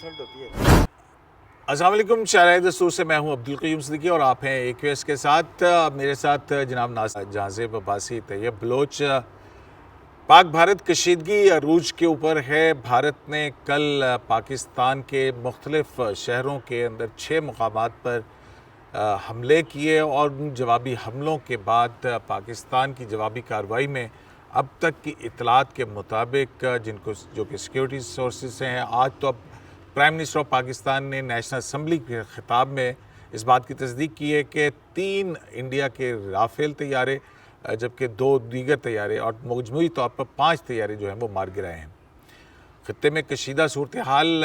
Insult होती है। अस्सलाम वालेकुम, शायराए दस्तूर से मैं हूं अब्दुल क़य्यूम सिद्दीकी और आप हैं AQS के साथ। मेरे साथ जनाब नासिर जहाज़ेब अब्बासी तैयब बलोच। पाक भारत कशीदगी अरूज के ऊपर है। भारत ने कल पाकिस्तान के मुख्तलिफ शहरों के अंदर 6 मुकामात पर हमले किए और उन जवाबी हमलों के बाद पाकिस्तान की जवाबी कार्रवाई में अब तक की इतलात के मुताबिक जिनको जो कि सिक्योरिटी सोर्सेज से हैं, आज तो अब प्राइम मिनिस्टर ऑफ पाकिस्तान ने नेशनल असम्बली के खिताब में इस बात की तस्दीक की है कि 3 इंडिया के राफेल तैयारे जबकि 2 दीगर तैयारे और मजमूई तौर पर 5 तैयारे जो हैं वो मार गिराए हैं। खित्ते में कशीदा सूरत हाल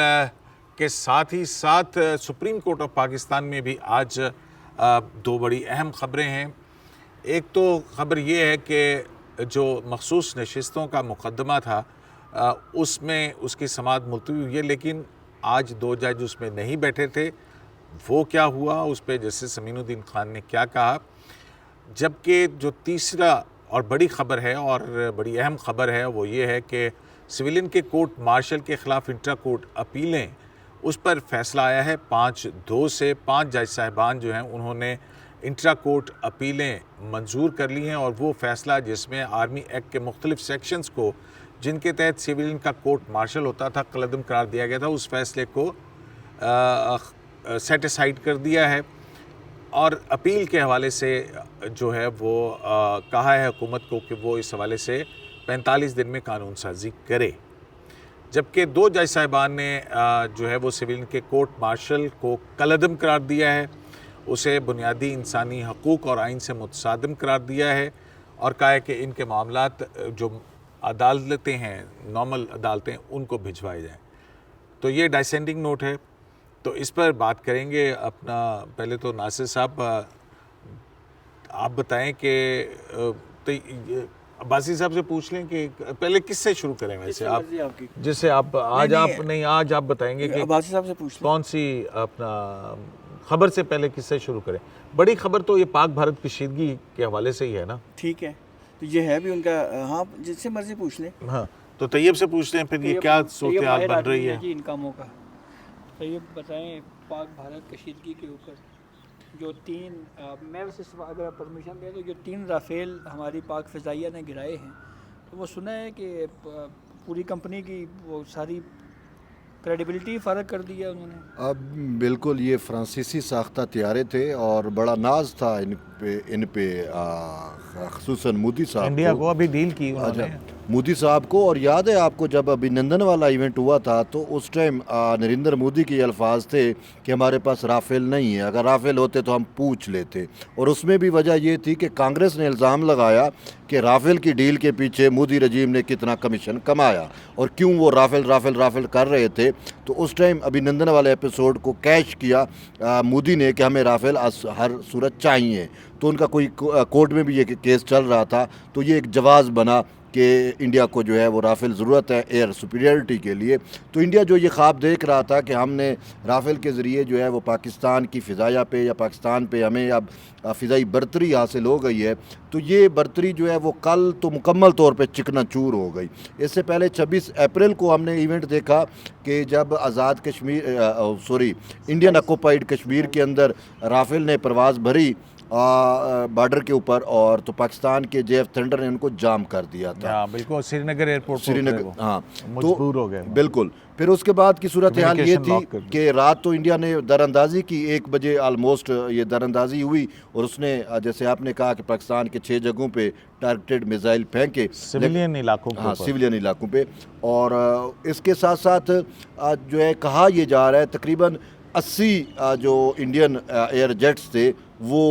के साथ ही साथ सुप्रीम कोर्ट ऑफ पाकिस्तान में भी आज 2 बड़ी अहम ख़बरें हैं। एक तो ख़बर ये है कि जो मखसूस नशिस्तों का मुकदमा था उसमें उसकी समाअत मुलतवी हुई है, लेकिन आज 2 जज उसमें नहीं बैठे थे। वो क्या हुआ, उस पर जस्टिस अमीनुद्दीन खान ने क्या कहा। जबकि जो तीसरा और बड़ी ख़बर है और बड़ी अहम ख़बर है वो ये है कि सिविलियन के कोर्ट मार्शल के ख़िलाफ़ इंट्रा कोर्ट अपीलें, उस पर फ़ैसला आया है 5-2 से। 5 जज साहिबान जो हैं उन्होंने इंट्रा कोर्ट अपीलें मंजूर कर ली हैं और वो फ़ैसला जिसमें आर्मी एक्ट के मुख्तलिफ सेक्शंस को जिनके तहत सिविलियन का कोर्ट मार्शल होता था कलअदम करार दिया गया था, उस फैसले को सेट असाइड कर दिया है और अपील के हवाले से जो है वो कहा है हुकूमत को कि वो इस हवाले से 45 दिन में कानून साजी करे। जबकि 2 जज साहिबान ने जो है वो सिविलियन के कोर्ट मार्शल को कलअदम करार दिया है, उसे बुनियादी इंसानी हकूक़ और आइन से मुतसादिम करार दिया है और कहा है कि इनके मामलात जो अदालतें हैं, नॉर्मल अदालतें, उनको भिजवाए जाएँ। तो ये डाइसेंडिंग नोट है, तो इस पर बात करेंगे। अपना पहले तो नासिर साहब आप बताएं कि अब्बासी साहब से पूछ लें कि पहले किससे शुरू करें। वैसे आप जिससे आप आज नहीं आज आप बताएंगे कि अब्बासी साहब से पूछ लें कौन सी अपना खबर से पहले किससे शुरू करें। बड़ी खबर तो ये पाक भारत कशीदगी के हवाले से ही है ना। ठीक है, तो ये है भी उनका। हाँ, जिससे मर्जी पूछ लें। हाँ, तो तैयब से पूछ लें फिर। ये क्या सूरत हाल बन रही है जी इन कामों का। तैयब बताएं पाक भारत कशीदगी के ऊपर जो 3 मैं वैसे अगर परमिशन दें तो जो 3 राफेल हमारी पाक फ़िज़ाइया ने गिराए हैं, तो वो सुना है कि पूरी कंपनी की वो सारी क्रेडिबिलिटी फ़र्क कर दिया उन्होंने। अब बिल्कुल ये फ्रांसीसी साख्ता तैयारे थे और बड़ा नाज था इन पे ख़ुसूसन मोदी साहब इंडिया को अभी डील की उन्होंने मोदी साहब को। और याद है आपको जब अभिनंदन वाला इवेंट हुआ था तो उस टाइम नरेंद्र मोदी के अल्फाज थे कि हमारे पास राफेल नहीं है, अगर राफेल होते तो हम पूछ लेते। और उसमें भी वजह ये थी कि कांग्रेस ने इल्ज़ाम लगाया कि राफेल की डील के पीछे मोदी रजीम ने कितना कमीशन कमाया और क्यों वो राफेल कर रहे थे। तो उस टाइम अभिनंदन वाले एपिसोड को कैश किया मोदी ने कि हमें राफेल हर सूरत चाहिए। तो उनका कोई कोर्ट में भी ये केस चल रहा था, तो ये एक जवाज़ बना कि इंडिया को जो है वो राफेल ज़रूरत है एयर सुपीरियरिटी के लिए। तो इंडिया जो ये ख्वाब देख रहा था कि हमने राफेल के ज़रिए जो है वो पाकिस्तान की फ़िज़ाया पे या पाकिस्तान पे हमें अब फ़िज़ाई बर्तरी हासिल हो गई है, तो ये बर्तरी जो है वो कल तो मुकम्मल तौर पे चिकनाचूर हो गई। इससे पहले 26 अप्रैल को हमने इवेंट देखा कि जब आज़ाद कश्मीर इंडियन ऑक्यूपाइड कश्मीर के अंदर राफेल ने परवाज़ भरी बॉर्डर के ऊपर, और तो पाकिस्तान के JF थंडर ने उनको जाम कर दिया था। बिल्कुल, श्रीनगर एयरपोर्ट, हाँ, मजबूर हो गए बिल्कुल। फिर उसके बाद की सूरत हाल ये थी कि रात तो इंडिया ने दरअंदाजी की, 1 बजे आलमोस्ट ये दरअंदाजी हुई और उसने जैसे आपने कहा कि पाकिस्तान के 6 जगहों पे टारगेटेड मिसाइल फेंके सिविलियन इलाकों पे। हाँ, सिविलियन इलाकों पे। और इसके साथ साथ जो है कहा यह जा रहा है तकरीबन 80 जो इंडियन एयर जेट्स थे वो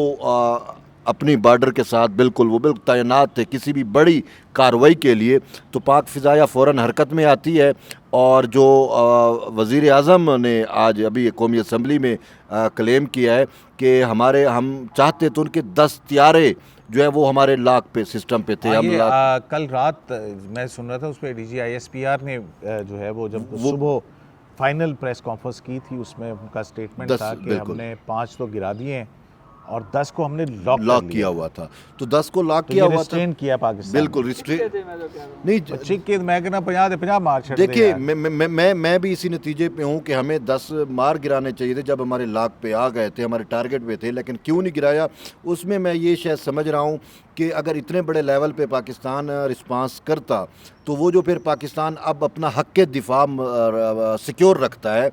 अपनी बॉर्डर के साथ बिल्कुल तैनात थे किसी भी बड़ी कार्रवाई के लिए। तो पाक फ़िज़ाया फ़ौरन हरकत में आती है और जो वज़ीर आज़म ने आज अभी कौमी असम्बली में क्लेम किया है कि हम चाहते तो उनके 10 तैयारे जो है वो हमारे लाक पे सिस्टम पे थे। कल रात मैं सुन रहा था उस पर DG ISPR ने जो है वो जब सुबह फाइनल प्रेस कॉन्फ्रेंस की थी उसमें उनका स्टेटमेंट था कि हमने 5 तो गिरा दिए हैं और 10 को हमने लॉक किया हुआ था। तो 10 को लॉक किया हुआ था, रिस्ट्रेन किया पाकिस्तान। बिल्कुल रिस्ट्रेन थे, मैं तो कह रहा हूँ। नहीं। चिक्के मैं कहना 50 मार छड़ दे देखिए यार। मैं भी इसी नतीजे पे हूँ कि हमें 10 मार गिराने चाहिए थे जब हमारे लाख पे आ गए थे, हमारे टारगेट पे थे, लेकिन क्यों नहीं गिराया उसमें मैं ये शायद समझ रहा हूँ कि अगर इतने बड़े लेवल पे पाकिस्तान रिस्पांस करता तो वो जो फिर पाकिस्तान अब अपना हक़ के दिफा सिक्योर रखता है,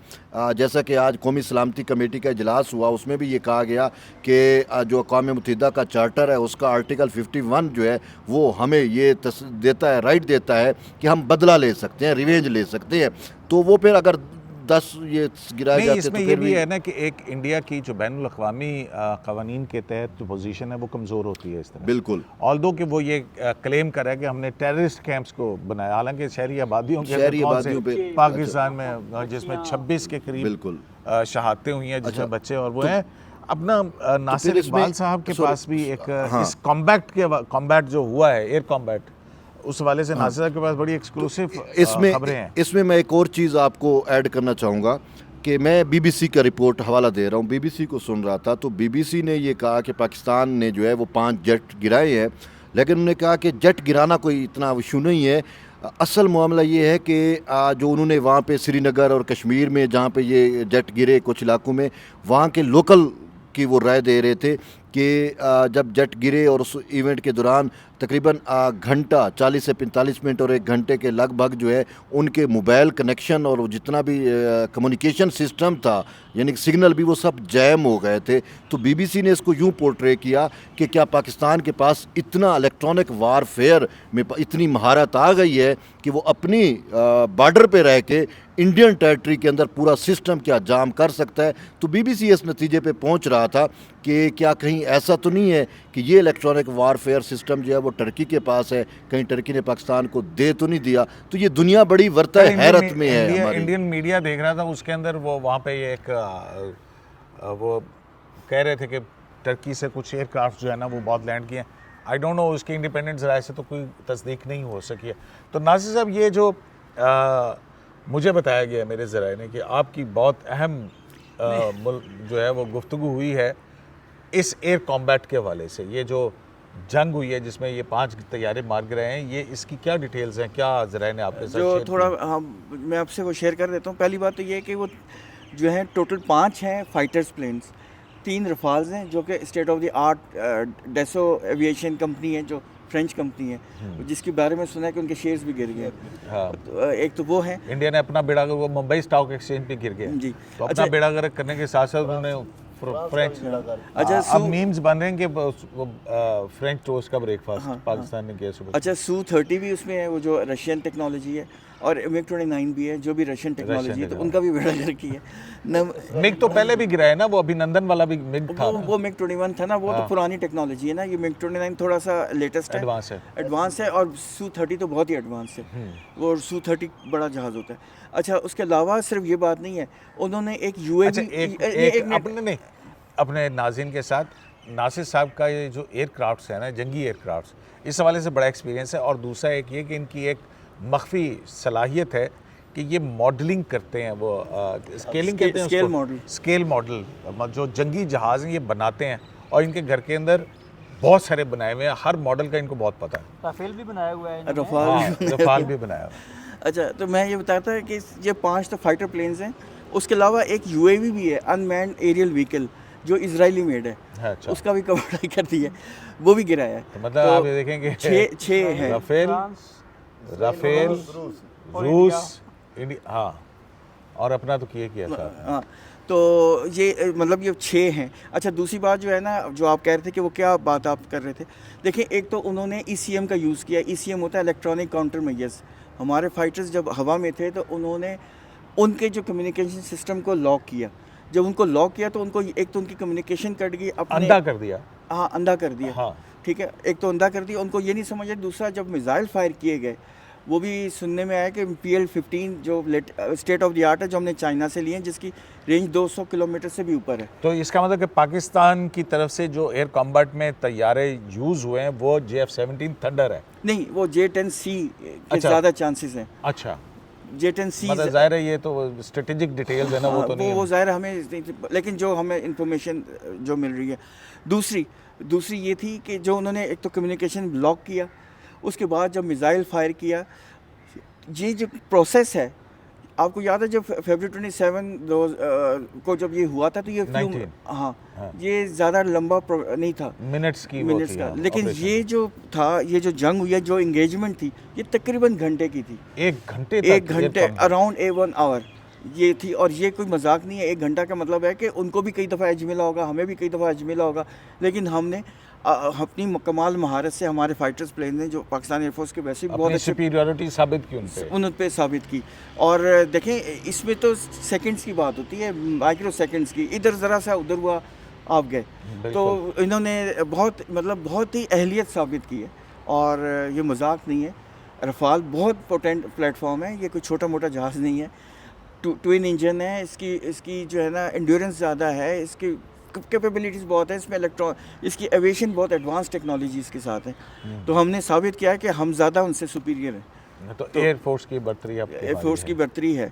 जैसा कि आज कौमी सलामती कमेटी का इजलास हुआ उसमें भी ये कहा गया कि जो अक़वाम मुत्तहिदा का चार्टर है उसका आर्टिकल 51 जो है वो हमें ये देता है, राइट देता है कि हम बदला ले सकते हैं, रिवेंज ले सकते हैं। तो वो फिर अगर 10 ये गिराए नहीं, जाते इसमें तो ये फिर भी है ना कि एक इंडिया की जो बैनुल अक़वामी क़वानीन के तहत जो पोजीशन है वो कमज़ोर होती है इस तरह। बिल्कुल। ऑल्दो कि वो ये क्लेम कर रहा है कि हमने टेररिस्ट कैंप्स को बनाया, हालांकि शहरी आबादियों के शहरी अंदर कौन आबादियों से पे पाकिस्तान में जिसमें 26 के करीब बिल्कुल शहादतें हुई हैं जिसमें बच्चे और वो हैं। अपना नासिर इसमें- इकबाल साहब के sorry, पास भी एक हाँ। इस कॉम्बैट जो हुआ है, एयर कॉम्बैट, उस वाले से नासिर साहब के पास बड़ी एक्सक्लूसिव खबरें हैं। इसमें मैं एक और चीज़ आपको ऐड करना चाहूँगा कि मैं बीबीसी का रिपोर्ट हवाला दे रहा हूँ, बीबीसी को सुन रहा था तो बीबीसी ने ये कहा कि पाकिस्तान ने जो है वो 5 जेट गिराए हैं, लेकिन उन्होंने कहा कि जेट गिराना कोई इतना इशू नहीं है। असल मामला ये है कि जो उन्होंने वहाँ पे श्रीनगर और कश्मीर में जहाँ पे ये जेट गिरे कुछ इलाकों में, वहाँ के लोकल की वो राय दे रहे थे कि जब जेट गिरे और उस इवेंट के दौरान तकरीबन घंटा 40 से 45 मिनट और 1 घंटे के लगभग जो है उनके मोबाइल कनेक्शन और जितना भी कम्युनिकेशन सिस्टम था यानी सिग्नल भी वो सब जैम हो गए थे। तो बीबीसी ने इसको यूं पोर्ट्रे किया कि क्या पाकिस्तान के पास इतना इलेक्ट्रॉनिक वारफेयर में इतनी महारत आ गई है कि वो अपनी बॉर्डर पे रह के इंडियन टेरिटरी के अंदर पूरा सिस्टम क्या जाम कर सकता है। तो बीबीसी इस नतीजे पे पहुंच रहा था कि क्या कहीं ऐसा तो नहीं है कि ये इलेक्ट्रॉनिक वारफेयर सिस्टम जो है वो टर्की के पास है, कहीं टर्की ने पाकिस्तान को दे तो नहीं दिया। तो ये दुनिया बड़ी वर्ता हैरत में है हमारी। इंडियन मीडिया देख रहा था, उसके अंदर वो वहाँ पे एक वो कह रहे थे कि टर्की से कुछ एयरक्राफ्ट जो है ना वो बहुत लैंड किए। आई डोंट नो, उसके इंडिपेंडेंट ज़राए से तो कोई तस्दीक नहीं हो सकी है। तो नासिर साहब, ये जो मुझे बताया गया मेरे ज़राए ने कि आपकी बहुत अहम जो है वो गुफ्तगू हुई है इस एयर कॉम्बैट के हवाले से, ये जो जंग हुई है जिसमें ये 5 तैयारे मार गए हैं, ये इसकी क्या डिटेल्स हैं, क्या ज़राए ने आपके साथ जो शेयर थोड़ा की? हाँ मैं आपसे वो शेयर कर देता हूँ। पहली बात तो ये है कि वो जो है टोटल 5 हैं फाइटर्स प्लेन्स, 3 रफाल्स हैं जो कि state of the art Dassault aviation company है जो फ्रेंच कंपनी है जिसके बारे में सुना है कि उनके शेयर्स भी गिर गए। हाँ। तो एक तो वो है। इंडिया ने अपना बेड़ा वो मुंबई स्टॉक एक्सचेंज पे गिर गया जी। तो अपना बेड़ा गर्क करने के साथ साथ उन्होंने फ्रेंच अच्छा, अब मीम्स बन रहे हैं कि फ्रेंच टोस्ट का ब्रेकफास्ट पाकिस्तान ने किया सुबह। अच्छा, Su-30 भी उसमें है, वो जो रशियन टेक्नोलॉजी है, और MiG-29 भी है जो भी रशियन टेक्नोलॉजी है, तो उनका भी बेड़ा गर्क की है। मिग तो पहले भी गिरा है ना, वो अभिनंदन वाला भी मिग था ना? वो MiG-21 था ना, वो तो पुरानी टेक्नोलॉजी है ना। ये MiG-29 थोड़ा सा लेटेस्ट है, एडवांस है, और Su-30 तो बहुत ही एडवांस है। वो Su-30 बड़ा जहाज़ होता है। अच्छा, उसके अलावा सिर्फ ये बात नहीं है, उन्होंने एक UAV अपने नाज़रीन के साथ नासिर साहब का ये जो एयरक्राफ्ट्स है ना, जंगी एयरक्राफ्ट्स, इस हवाले से बड़ा एक्सपीरियंस है। और दूसरा एक ये कि इनकी एक मख्फी सलाहियत है कि ये मॉडलिंग करते हैं, वो स्केलिंग कहते हैं उसको, स्केल मॉडल, जो जंगी जहाज़ हैं ये बनाते हैं और इनके घर के अंदर बहुत सारे बनाए हुए हैं, हर मॉडल का इनको बहुत पता है। राफेल भी बनाया हुआ है, रफाल भी बनाया हुआ है। अच्छा, तो मैं ये बताता है कि ये 5 तो फाइटर प्लेन्स हैं, उसके अलावा एक UAV भी है, अनमैन्ड एरियल व्हीकल, जो इजरायली मेड है। अच्छा। उसका भी कवर कर दिया, वो भी गिराया है। तो मतलब आप ये देखेंगे 6 है। राफेल रूस इंडिया, हाँ, और अपना तो किया था। हाँ, तो ये मतलब ये 6 हैं। अच्छा, दूसरी बात जो है ना, जो आप कह रहे थे कि वो क्या बात आप कर रहे थे, देखिए एक तो उन्होंने ECM का यूज़ किया। ECM होता है इलेक्ट्रॉनिक काउंटर मेजर्स। हमारे फाइटर्स जब हवा में थे तो उन्होंने उनके जो कम्युनिकेशन सिस्टम को लॉक किया। जब उनको लॉक किया तो उनको एक तो उनकी कम्युनिकेशन कट गई, अपने अंधा कर दिया। हाँ, अंधा कर दिया। हाँ, ठीक है, एक तो अंधा कर दिया, उनको ये नहीं समझ आया। दूसरा, जब मिसाइल फायर किए गए, वो भी सुनने में आया कि PL-15 जो स्टेट ऑफ द आर्ट है, जो हमने चाइना से लिए हैं, जिसकी रेंज 200 किलोमीटर से भी ऊपर है। तो इसका मतलब कि पाकिस्तान की तरफ से जो एयर कॉम्बैट में तैयारे यूज़ हुए हैं वो JF-17 थंडर है? नहीं, वो J-10C के ज़्यादा चांसेस हैं। अच्छा, J-10C मतलब जाहिर है ये तो स्ट्रेटेजिक डिटेल्स है ना, वो तो नहीं वो ज़ाहिर है हमें, लेकिन जो हमें इंफॉर्मेशन जो मिल रही है। दूसरी ये थी कि जो उन्होंने एक तो कम्युनिकेशन ब्लॉक किया, उसके बाद जब मिसाइल फायर किया, ये जो प्रोसेस है, आपको याद है जब फरवरी 27 को जब ये हुआ था तो ये 19 हाँ, ये ज़्यादा लंबा नहीं था, मिनट्स की वो मिनट्स थी, का, हाँ, लेकिन operation। ये जो था, ये जो जंग हुई है, जो इंगेजमेंट थी, ये तकरीबन घंटे की थी। एक घंटे एक घंटे अराउंड A1 आवर ये थी, और ये कोई मजाक नहीं है। 1 घंटा का मतलब है कि उनको भी कई दफ़ा एज मिला होगा, हमें भी कई दफ़ा एज मिला होगा, लेकिन हमने अपनी कमाल महारत से हमारे फाइटर्स प्लेन ने, जो पाकिस्तान एयरफोर्स के वैसे भी बहुत अपनी अच्छे सुपीरियरिटी साबित की उन पे साबित की। और देखें, इसमें तो सेकंड्स की बात होती है, माइक्रो सेकंड्स की, इधर ज़रा सा उधर हुआ आप गए, तो इन्होंने बहुत ही अहलियत साबित की है, और ये मजाक नहीं है। रफ़ाल बहुत पोटेंट प्लेटफॉर्म है, ये कोई छोटा मोटा जहाज़ नहीं है, ट्विन इंजन है, इसकी जो है ना एंड्योरेंस ज़्यादा है, इसकी कैपेबिलिटीज़ बहुत है, इसमें इसकी एविएशन बहुत एडवांस टेक्नोलॉजीज़ के साथ है। तो हमने साबित किया है कि हम ज़्यादा उनसे सुपीरियर हैं। तो एयरफोर्स की बर्तरी एयरफोर्स की बर्तरी है।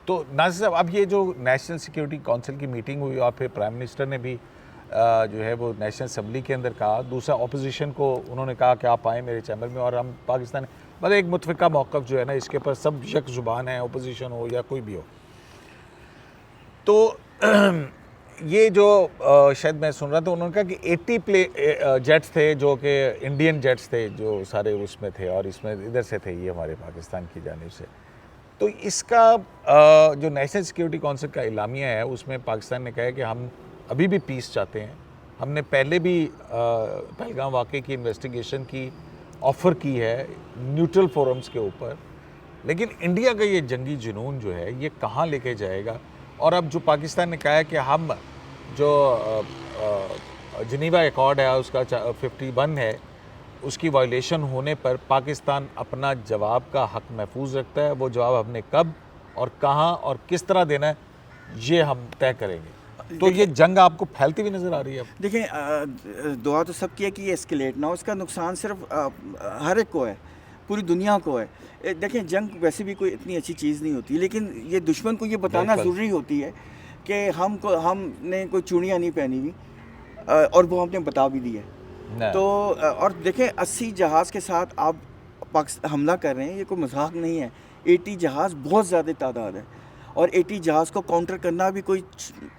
तो नाज़िर साहब, अब ये जो नेशनल सिक्योरिटी काउंसिल की मीटिंग हुई और फिर प्राइम मिनिस्टर ने भी जो है वो नेशनल असम्बली के अंदर कहा, दूसरा अपोजिशन को उन्होंने कहा कि आप आएँ मेरे चैम्बर में और हम पाकिस्तान, मतलब एक मुतफ़िका मौक़िफ़ जो है ना, इसके ऊपर सब यक ज़ुबान है, अपोजिशन हो या कोई भी हो। तो ये जो शायद मैं सुन रहा था, उन्होंने कहा कि 80 जेट्स थे जो कि इंडियन जेट्स थे, जो सारे उसमें थे, और इसमें इधर से थे ये हमारे पाकिस्तान की जानिब से। तो इसका जो नेशनल सिक्योरिटी काउंसिल का इलामिया है, उसमें पाकिस्तान ने कहा है कि हम अभी भी पीस चाहते हैं। हमने पहले भी पहलगाम वाक़े की इन्वेस्टिगेशन की ऑफ़र की है न्यूट्रल फोरम्स के ऊपर, लेकिन इंडिया का ये जंगी जुनून जो है ये कहाँ लेके जाएगा। और अब जो पाकिस्तान ने कहा है कि हम जो जिनीवा एकॉर्ड है उसका 51 है, उसकी वायलेशन होने पर पाकिस्तान अपना जवाब का हक महफूज रखता है। वो जवाब हमने कब और कहाँ और किस तरह देना है ये हम तय करेंगे। तो ये जंग आपको फैलती हुई नज़र आ रही है? देखें, दुआ तो सब की है कि ये एस्केलेट ना हो, इसका नुकसान सिर्फ हर एक को है, पूरी दुनिया को है। देखें, जंग वैसे भी कोई इतनी अच्छी चीज़ नहीं होती, लेकिन ये दुश्मन को ये बताना ज़रूरी होती है कि हमने कोई चूड़ियाँ नहीं पहनी हुई, और वो हमने बता भी दी है। तो और देखें, 80 जहाज़ के साथ आप पाकिस्तान हमला कर रहे हैं, ये कोई मजाक नहीं है। 80 जहाज़ बहुत ज़्यादा तादाद है, और 80 जहाज़ को काउंटर करना भी कोई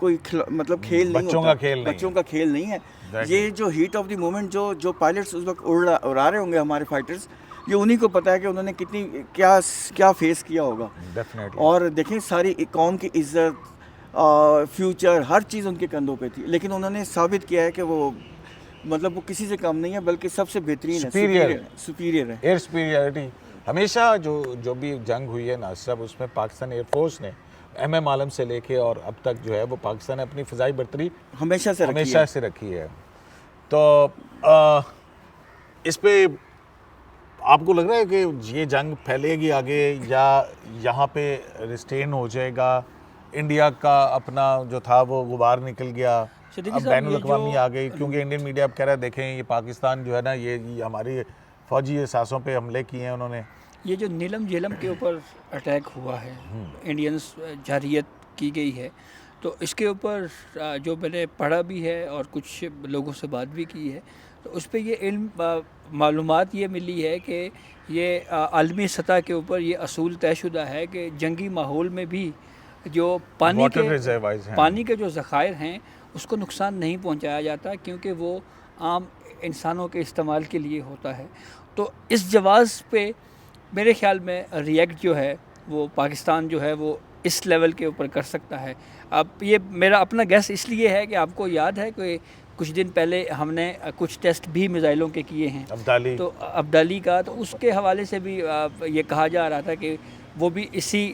मतलब खेल नहीं होता, बच्चों का खेल नहीं है। ये जो हीट ऑफ द मोमेंट जो पायलट्स उस वक्त उड़ा रहे होंगे हमारे फाइटर्स, ये उन्हीं को पता है कि उन्होंने कितनी क्या फेस किया होगा। और देखें, सारी कौम की इज्जत, फ्यूचर, हर चीज़ उनके कंधों पे थी, लेकिन उन्होंने साबित किया है कि वो वो किसी से कम नहीं है, बल्कि सबसे बेहतरीन है, सुपीरियर है। एयर सुपीरियरिटी हमेशा जो भी जंग हुई है ना सब, उसमें पाकिस्तान एयरफोर्स ने MM आलम से लेके और अब तक जो है वो पाकिस्तान ने अपनी फ़िज़ाई बर्तरी हमेशा से रखी है। तो इस पे आपको लग रहा है कि ये जंग फैलेगी आगे, या यहाँ पे रिस्टेन हो जाएगा? इंडिया का अपना जो था वो गुबार निकल गया, अब बैनुल-अक़वामी आ गई, क्योंकि इंडियन मीडिया अब कह रहा है देखें ये पाकिस्तान जो है ना ये हमारी फ़ौजी एहसासों पे हमले किए हैं उन्होंने। ये जो नीलम झेलम के ऊपर अटैक हुआ है, इंडियंस जारियत की गई है, तो इसके ऊपर जो मैंने पढ़ा भी है और कुछ लोगों से बात भी की है, तो उस पर ये इल्म मालूमात ये मिली है कि ये आलमी सतह के ऊपर ये असूल तयशुदा है कि जंगी माहौल में भी जो पानी के जो ज़खायर हैं उसको नुकसान नहीं पहुंचाया जाता, क्योंकि वो आम इंसानों के इस्तेमाल के लिए होता है। तो इस जवाज़ पे मेरे ख़्याल में रिएक्ट जो है वो पाकिस्तान जो है वो इस लेवल के ऊपर कर सकता है। अब ये मेरा अपना गैस इसलिए है कि आपको याद है कि कुछ दिन पहले हमने कुछ टेस्ट भी मिसाइलों के किए हैं, अब्दाली का, तो उसके हवाले से भी ये कहा जा रहा था कि वो भी इसी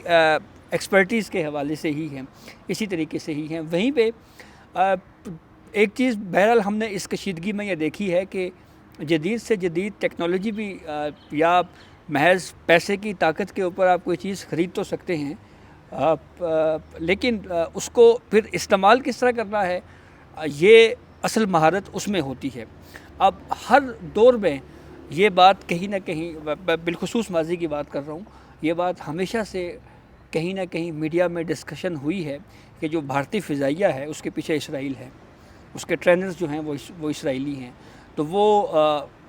एक्सपर्टीज़ के हवाले से ही हैं, इसी तरीके से ही हैं। वहीं पे एक चीज़ बहरहाल हमने इस कशीदगी में ये देखी है कि जदीद से जदीद टेक्नोलॉजी भी या महज पैसे की ताकत के ऊपर आप कोई चीज़ ख़रीद तो सकते हैं, लेकिन उसको फिर इस्तेमाल किस तरह करना है ये असल महारत उसमें होती है। अब हर दौर में ये बात कहीं ना कहीं, बिलखुसूस माजी की बात कर रहा हूँ, ये बात हमेशा से कहीं ना कहीं मीडिया में डिस्कशन हुई है कि जो भारतीय फ़िज़ाइया है उसके पीछे इसराइल है, उसके ट्रेनर्स जो हैं वो इसराइली हैं। तो वो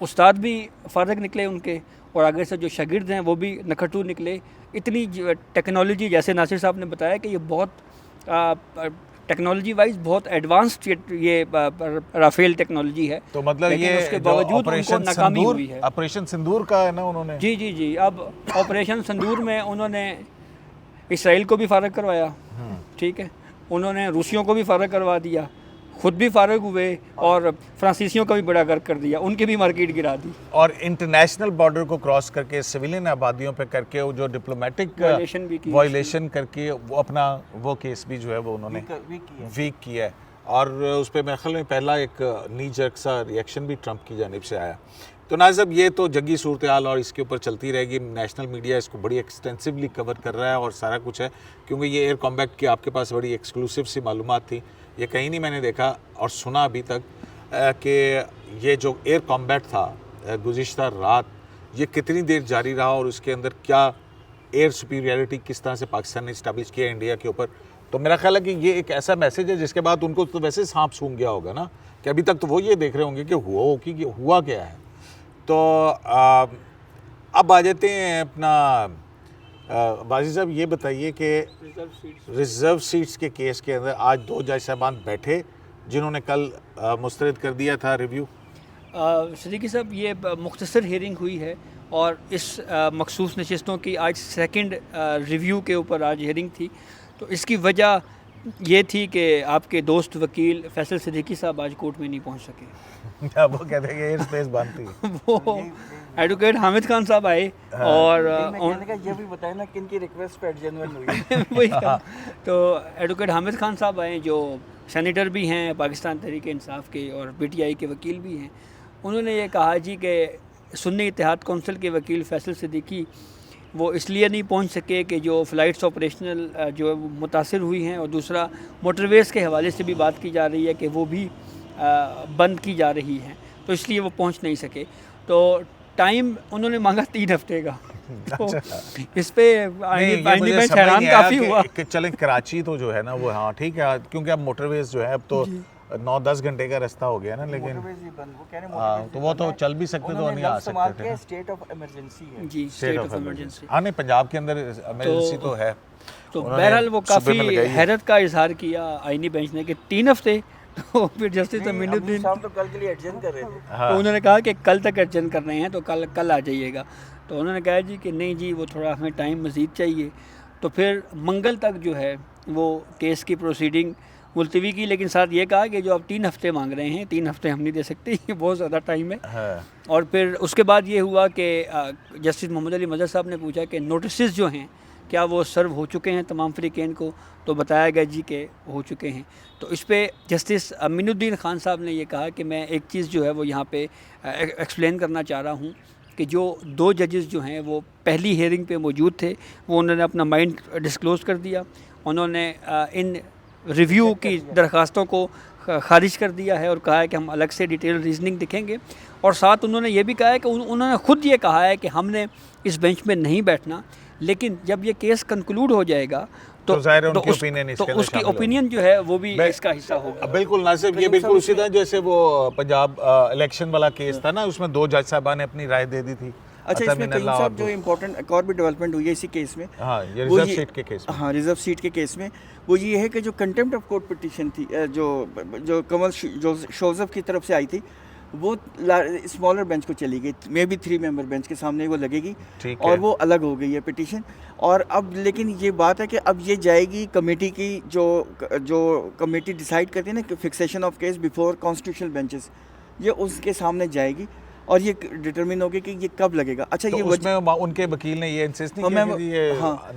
उस्ताद भी फारग निकले उनके, और आगे से जो शागिर्द हैं वो भी नखटू निकले। इतनी टेक्नोलॉजी, जैसे नासिर साहब ने बताया कि ये बहुत टेक्नोलॉजी वाइज बहुत एडवांस्ड ये राफेल टेक्नोलॉजी है। तो मतलब लेकिन ये उसके जो बावजूद उनको नाकामी हुई है। ऑपरेशन सिंदूर का है ना उन्होंने। जी। अब ऑपरेशन संदूर में उन्होंने इसराइल को भी फारग करवाया, ठीक है, उन्होंने रूसियों को भी फारग करवा दिया, खुद भी फारग हुए, और फ्रांसीसियों का भी बड़ा गर्क कर दिया, उनकी भी मार्केट गिरा दी। और इंटरनेशनल बॉर्डर को क्रॉस करके सिविलियन आबादियों पे करके वो जो डिप्लोमेटिक वायलेशन भी की, वायलेशन करके वो अपना वो केस भी जो है वो उन्होंने वीक किया है। और उस पर मेरे ख्याल में पहला एक नी जर्क सा रिएक्शन भी ट्रंप की जानिब से आया। तो नाज़िब ये तो जंगी सूरत हाल और इसके ऊपर चलती रहेगी। नेशनल मीडिया इसको बड़ी एक्सटेंसिवली कवर कर रहा है और सारा कुछ है, क्योंकि ये एयर कॉम्बैट की आपके पास बड़ी एक्सक्लूसिव सी मालूमात थी। ये कहीं नहीं मैंने देखा और सुना अभी तक कि ये जो एयर कॉम्बैट था गुज़िश्ता रात, ये कितनी देर जारी रहा और उसके अंदर क्या एयर सुपीरियरिटी किस तरह से पाकिस्तान ने इस्टेब्लिश किया इंडिया के ऊपर। तो मेरा ख्याल है कि ये एक ऐसा मैसेज है जिसके बाद उनको तो वैसे सांप सूंघ गया होगा ना, कि अभी तक तो वो ये देख रहे होंगे कि हुआ क्या है। तो अब आ जाते हैं अपना बाजी साहब, ये बताइए कि रिज़र्व सीट्स के केस के अंदर आज 2 जज साहबान बैठे जिन्होंने कल मुस्तरद कर दिया था रिव्यू। सदीकी साहब, ये मुख्तसर हियरिंग हुई है और इस मखसूस नशिस्तों की आज सेकंड रिव्यू के ऊपर आज हियरिंग थी। तो इसकी वजह ये थी कि आपके दोस्त वकील फैसल सिद्दीकी साहब आज कोर्ट में नहीं पहुंच सके। वो कहते हैं कि एयर स्पेस बंद थी। वो एडवोकेट हामिद खान साहब आए और ये भी बताया ना कि इनकी रिक्वेस्ट पे एडजर्नमेंट हुई। वही कहा। तो एडवोकेट हामिद खान साहब आए जो सेनेटर भी हैं पाकिस्तान तहरीक इंसाफ के और पीटीआई के वकील भी हैं। उन्होंने ये कहा जी कि सुन्नी इत्तेहाद कौंसिल के वकील फैसल सिद्दीकी वो इसलिए नहीं पहुंच सके कि जो फ़्लाइट्स ऑपरेशनल जो मुतासिर हुई हैं, और दूसरा मोटरवेज़ के हवाले से भी बात की जा रही है कि वो भी बंद की जा रही हैं, तो इसलिए वो पहुंच नहीं सके। तो टाइम उन्होंने मांगा 3 हफ्ते का। तो इस पे आईनी बेंच हैरान काफ़ी हुआ कि चलें कराची तो जो है ना वो, हाँ ठीक है, क्योंकि अब मोटरवेज़ जो है अब तो 9-10 घंटे का रास्ता हो गया ना, लेकिन तो वो तो चल भी सकते तो नहीं आ सकते थे। स्टेट ऑफ इमरजेंसी है जी, स्टेट ऑफ इमरजेंसी। हाँ नहीं, पंजाब के अंदर इमरजेंसी तो है। तो बहरहाल वो काफ़ी हैरत का इजहार किया आईनी बेंच ने कि 3 हफ्ते। तो फिर जस्टिस अमीनुद्दीन साहब तो कल के लिए एडजर्न कर रहे थे। तो उन्होंने कहा कि कल तक एडजर्न कर रहे हैं, तो कल आ जाइएगा। तो उन्होंने कहा जी कि नहीं जी, वो थोड़ा हमें टाइम मज़ीद चाहिए। तो फिर मंगल तक जो है वो केस की प्रोसीडिंग मुलतवी की, लेकिन साथ ये कहा कि जो आप 3 हफ्ते मांग रहे हैं, 3 हफ्ते हम नहीं दे सकते, ये बहुत ज़्यादा टाइम है। और फिर उसके बाद ये हुआ कि जस्टिस मोहम्मद अली मजहर साहब ने पूछा कि नोटिस जो हैं क्या वो सर्व हो चुके हैं तमाम फ़रीक़ैन को। तो बताया गया जी कि हो चुके हैं। तो इस पे जस्टिस अमीनुद्दीन खान साहब ने ये कहा कि मैं एक चीज़ जो है वो यहाँ पे एक्सप्लेन करना चाह रहा हूँ कि जो 2 जजेस जो हैं वो पहली हेयरिंग पे मौजूद थे, वो उन्होंने अपना माइंड डिस्क्लोज़ कर दिया। उन्होंने इन रिव्यू की दरख्वास्तों को खारिज कर दिया है और कहा है कि हम अलग से डिटेल रीजनिंग दिखेंगे। और साथ उन्होंने ये भी कहा है कि उन्होंने ख़ुद ये कहा है कि हमने इस बेंच में नहीं बैठना, लेकिन जब ये केस कंक्लूड हो जाएगा तो उसकी ओपिनियन जो है वो भी इसका हिस्सा होगा। बिल्कुल नासिब, ये बिल्कुल उसी तरह जैसे वो पंजाब इलेक्शन वाला केस था ना, उसमें 2 जज साहबान ने अपनी राय दे दी थी। अच्छा, इसमें कई साहब जो इम्पोर्टेंट एक और भी डेवलपमेंट हुई है इसी केस में। हाँ, ये रिजर्व सीट के केस में। हाँ, रिजर्व सीट के केस में वो ये है कि जो कंटेम्प्ट ऑफ कोर्ट पिटीशन थी जो कमल शोजफ की तरफ से आई थी, वो स्मॉलर बेंच को चली गई, मे बी 3 मेंबर बेंच के सामने वो लगेगी और वो अलग हो गई है पिटीशन। और अब लेकिन ये बात है कि अब ये जाएगी कमेटी की, जो कमेटी डिसाइड करती है ना कि fixation of case before constitutional benches, ये उसके सामने जाएगी और ये डिटरमिन होगी कि ये कब लगेगा। अच्छा, तो ये उसमें उनके वकील ने ये इंसिस्ट नहीं किया कि ये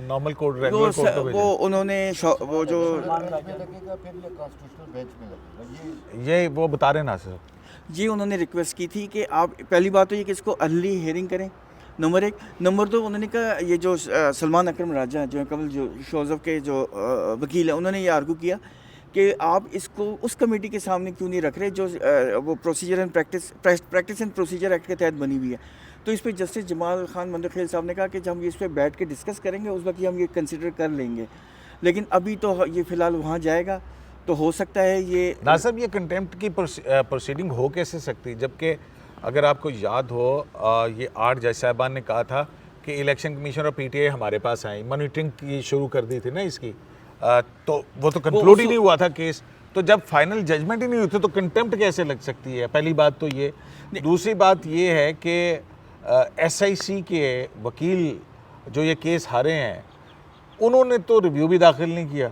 नॉर्मल कोर्ट रेगुलर कोर्ट को भेजें। वो उन्होंने वो जो ये वो बता रहे ना सर, ये उन्होंने रिक्वेस्ट की थी कि आप पहली बात तो ये कि इसको अर्ली हियरिंग करें, नंबर 1। नंबर 2, उन्होंने कहा ये जो सलमान अकरम राजा जो है कमल जो शोजफ के जो वकील है, उन्होंने ये आर्गू किया कि आप इसको उस कमेटी के सामने क्यों नहीं रख रहे जो वो procedure and practice and procedure act के तहत बनी हुई है। तो इस पर जस्टिस जमाल खान मंदखेल साहब ने कहा कि जब हम इस पर बैठ के डिस्कस करेंगे उस वक्त हम ये कंसिडर कर लेंगे, लेकिन अभी तो ये फ़िलहाल वहाँ जाएगा, तो हो सकता है ये नाज़िर साहब, ये कंटेम्प्ट की प्रोसीडिंग हो कैसे सकती, जबकि अगर आपको याद हो ये 8 जज साहबान ने कहा था कि इलेक्शन कमीशन और पीटीआई हमारे पास आई, मॉनिटरिंग की शुरू कर दी थी ना इसकी, तो वो तो कंक्लूड ही नहीं हुआ था केस, तो जब फाइनल जजमेंट ही नहीं हुई थी तो कंटेम्प्ट कैसे लग सकती है? पहली बात तो ये। दूसरी बात ये है कि एसआईसी के वकील जो ये केस हारे हैं उन्होंने तो रिव्यू भी दाखिल नहीं किया,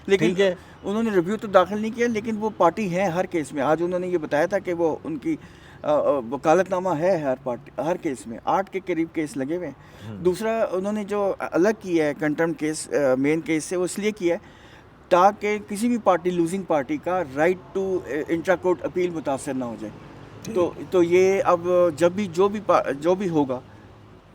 लेकिन ठीक है, उन्होंने रिव्यू तो दाखिल नहीं किया, लेकिन वो पार्टी है हर केस में। आज उन्होंने ये बताया था कि वो उनकी वकालतनामा है हर केस में, 8 के करीब केस लगे हुए हैं। दूसरा उन्होंने जो अलग किया है कंटेम्प्ट केस मेन केस से, वो इसलिए किया है ताकि किसी भी पार्टी लूजिंग पार्टी का right to intra court appeal मुतासर ना हो जाए। तो ये अब जब भी जो भी होगा,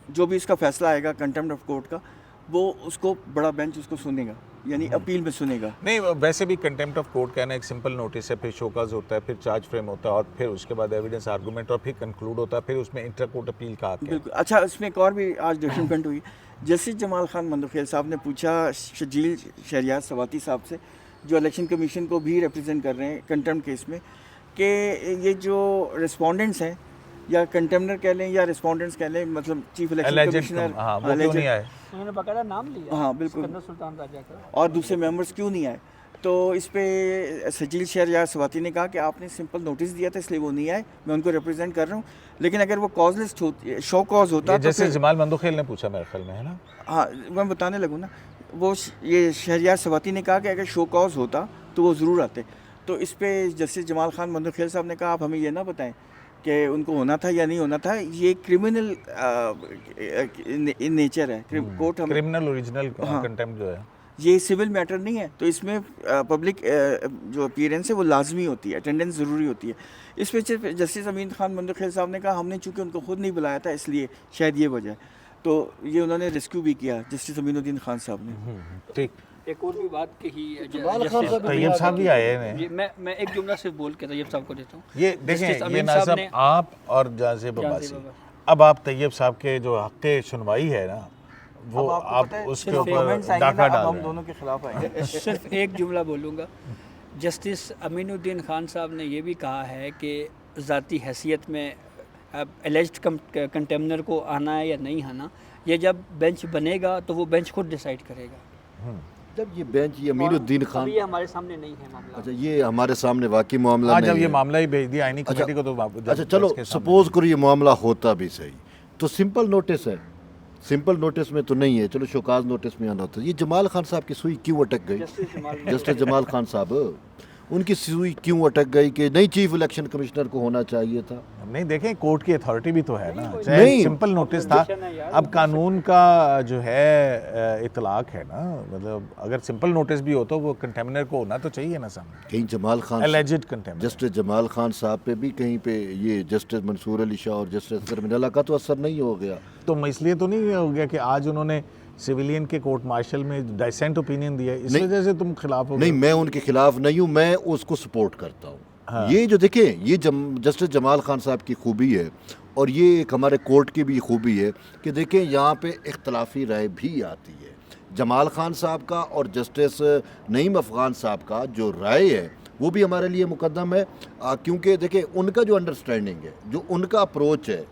जो भी इसका फैसला आएगा कंटेम्प्ट ऑफ कोर्ट का, वो उसको बड़ा बेंच उसको सुनेगा, यानी अपील में सुनेगा। नहीं वैसे भी कंटेम्प्ट ऑफ कोर्ट कहना एक सिंपल नोटिस है, फिर शोकाज होता है, फिर चार्ज फ्रेम होता है और फिर उसके बाद एविडेंस आर्गूमेंट और फिर कंक्लूड होता है, फिर उसमें इंटर कोर्ट अपील का आता है। बिल्कुल। अच्छा, इसमें एक और भी आज डेवलपमेंट हुई। जस्टिस जमाल खान मंदखेल साहब ने पूछा शजील शहरियार सवाती साहब से, जो इलेक्शन कमीशन को भी रिप्रेजेंट कर रहे हैं कंटेम्प्ट केस में, कि ये जो रिस्पोंडेंट्स हैं या कंटेम्नर कह लें या रिस्पोंडेंट्स कह लें, मतलब चीफ इलेक्शन कमिश्नर, हाँ, वो क्यों नहीं आए? उन्होंने बकायदा नाम लिया, हाँ बिल्कुल, सिकंदर सुल्तान राजा का, और दूसरे मेंबर्स क्यों नहीं आए। तो इस पे सजील शहरियार सवाती ने कहा कि आपने सिंपल नोटिस दिया था इसलिए वो नहीं आए, मैं उनको रिप्रेजेंट कर रहा हूँ, लेकिन अगर वो कॉजलिस्ट होती, शो कॉज होता, जैसे जमाल मंदखेल ने पूछा मेरे ख्याल में, है ना? हाँ मैं बताने लगूँ ना, वो ये शहरियार सवाती ने कहा कि अगर शो कॉज होता तो वो ज़रूर आते। तो इस पे जस्टिस जमाल खान मंदखेल साहब ने कहा आप हमें ये ना बताएं कि उनको होना था या नहीं होना था, ये क्रिमिनल इन नेचर है, कोर्ट हम क्रिमिनल ओरिजिनल कंटेम्प्ट जो है, ये सिविल मैटर नहीं है, तो इसमें पब्लिक जो अपीयरेंस है वो लाजमी होती है, अटेंडेंस ज़रूरी होती है। इस पे सिर्फ जस्टिस अमीन खान मंदखेल साहब ने कहा हमने चूँकि उनको खुद नहीं बुलाया था इसलिए शायद ये वजह है, तो ये उन्होंने रेस्क्यू भी किया जस्टिस अमीनुद्दीन खान साहब ने। ठीक। एक और भी बात कही तैयब साहब भी आए हैं। मैं एक जुमला सिर्फ बोल के तैयब साहब को देता हूँ। ये देखें, ये ना सब आप और जाज़ेब अब्बासी, अब आप तैयब साहब के जो हक़ सुनवाई है ना, वो आप उसके ऊपर डाका डाल हम दोनों के खिलाफ आएंगे। सिर्फ एक जुमला बोलूँगा। जस्टिस अमीनुद्दीन खान साहब ने ये भी कहा है कि ज़ाती हैसियत में अब एलिज्ड कंटेम्नर को आना है या नहीं आना, ये जब बेंच बनेगा तो वो बेंच खुद डिसाइड करेगा। जब ये बेंच ये अमीनुद्दीन खान, ये हमारे सामने नहीं है मामला। अच्छा ये हमारे सामने वाकई मामला नहीं जब ये है। मामला ही भेज दिया आईनी कमेटी को, तो अच्छा चलो सपोज करो ये मामला होता भी सही, तो सिंपल नोटिस है, सिंपल नोटिस में तो नहीं है, चलो शोकाज नोटिस में आना होता है। ये जमाल खान साहब की सुई क्यों अटक गई? जस्टिस जमाल खान साहब उनकी सुई क्यों अटक गई कि नहीं चीफ इलेक्शन कमिश्नर को होना चाहिए था? नहीं देखें, कोर्ट की अथॉरिटी भी तो है ना, चाहे सिंपल नोटिस था, अब कानून का जो है इतलाक है ना, मतलब अगर सिंपल नोटिस भी हो तो वो कंटेमिनर को होना तो चाहिए ना सामने। कहीं जमाल खान एलिजिड कंटेमिनर, जस्टिस जमाल खान साहब पे भी कहीं पे ये जस्टिस मंसूर अली शाह और जस्टिस अजहर मिनल्ला का तो असर नहीं हो गया? तो इसलिए तो नहीं हो गया कि आज उन्होंने सिविलियन के कोर्ट मार्शल में डाइसेंट ओपिनियन दिया, इस वजह से तुम खिलाफ हो? नहीं, मैं उनके खिलाफ नहीं हूँ, मैं उसको सपोर्ट करता हूँ। हाँ। ये जो देखें, ये जस्टिस जमाल खान साहब की खूबी है और ये एक हमारे कोर्ट की भी खूबी है कि देखें यहाँ पे इख्तलाफी राय भी आती है। जमाल खान साहब का और जस्टिस नईम अफ़गान साहब का जो राय है वो भी हमारे लिए मुकद्दम है, क्योंकि देखें उनका जो अंडरस्टैंडिंग है, जो उनका अप्रोच है,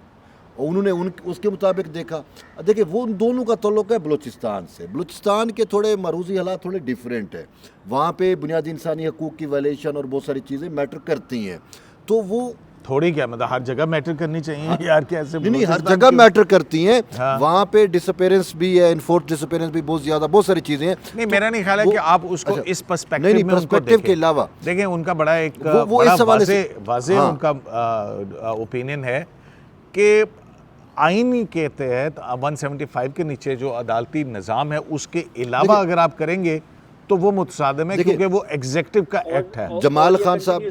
उन्होंने उसके मुताबिक देखा। देखिए वो उन दोनों का ताल्लुक है बलूचिस्तान से। बलूचिस्तान के थोड़े मरूजी हालात थोड़े डिफरेंट है, वहाँ पे बुनियादी इंसानी हकूक़ की वायलेशन और बहुत सारी चीज़ें मैटर करती हैं, तो वो थोड़ी क्या मतलब हर जगह मैटर करनी चाहिए। हाँ, यार कैसे नहीं हर जगह मैटर करती हैं। हाँ। वहाँ पे डिसअपेरेंस भी है, इनफोर्स डिसअपेरेंस भी बहुत ज़्यादा, बहुत सारी चीज़ें हैं। नहीं मेरा नहीं ख्याल है कि आप उसको इस पर्सपेक्टिव में पर्सपेक्टिव के अलावा देखें, उनका बड़ा एक वाज़ेह उनका ओपिनियन है कि आईन के तहत 175 के नीचे जो अदालती निज़ाम है उसके अलावा अगर आप करेंगे तो वो मुतसादिम है, देखिए, क्योंकि वो एग्जेक्टिव का एक्ट है। जमाल खान साहब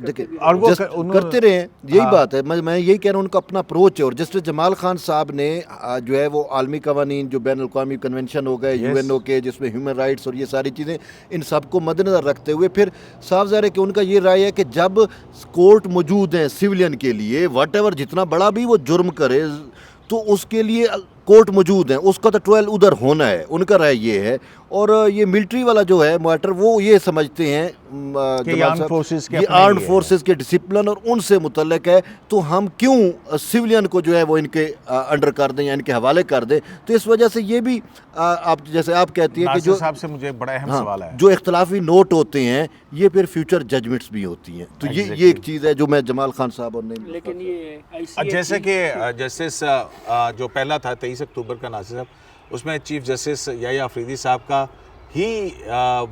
देखिए करते रहे हैं, यही बात है। मैं यही कह रहा हूँ, उनका अपना अप्रोच है। और जस्टिस जमाल खान साहब ने जो है वो आलमी कवानीन, जो बैन अवी कन्वेंशन हो गए UNO के, जिसमें ह्यूमन राइट्स और ये सारी चीज़ें, इन सब को मद्देनज़र रखते हुए फिर साफ ज़ाहिर है कि उनका ये राय है कि जब कोर्ट मौजूद हैं सिविलियन के लिए, वट जितना बड़ा भी वो जुर्म करे तो उसके लिए कोर्ट मौजूद है, उसका तो ट्रायल उधर होना है। उनका राय ये है। और ये मिलिट्री वाला जो है मैटर, वो ये समझते हैं कि आर्म्ड फोर्सेस के ये अपने आर्म्ड लिए फोर्सेस के डिसिप्लिन और उनसे मुतल्लिक है, तो हम क्यों सिविलियन को जो है वो इनके अंडर कर दें या इनके हवाले कर दें। तो इस वजह से ये भी आप जैसे आप कहती है कि जो साहब से मुझे बड़ा अहम सवाल है, जो इख्तलाफी नोट होते हैं ये फिर फ्यूचर जजमेंट्स भी होती हैं। तो ये एक चीज़ है जो मैं जमाल खान साहब और नहीं, लेकिन ये जैसे कि जस्टिस जो पहला था 23 अक्टूबर का नासिर साहब, उसमें चीफ जस्टिस याह्या अफरीदी साहब का ही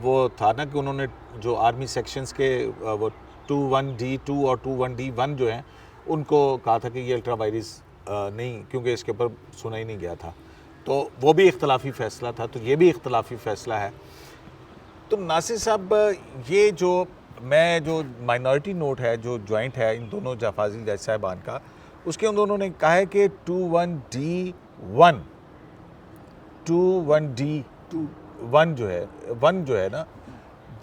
वो था ना कि उन्होंने जो आर्मी सेक्शंस के वो 21D2 और 21D1 जो हैं उनको कहा था कि ये अल्ट्रा वायरस नहीं, क्योंकि इसके ऊपर सुना ही नहीं गया था। तो वो भी इख्तलाफी फ़ैसला था, तो ये भी इख्तलाफी फ़ैसला है। तो नासिर साहब, ये जो माइनॉरिटी नोट है जो जॉइंट है इन दोनों जाफाजी जज साहबान का, उसके उन दोनों ने कहा है कि 21D1 जो है ना,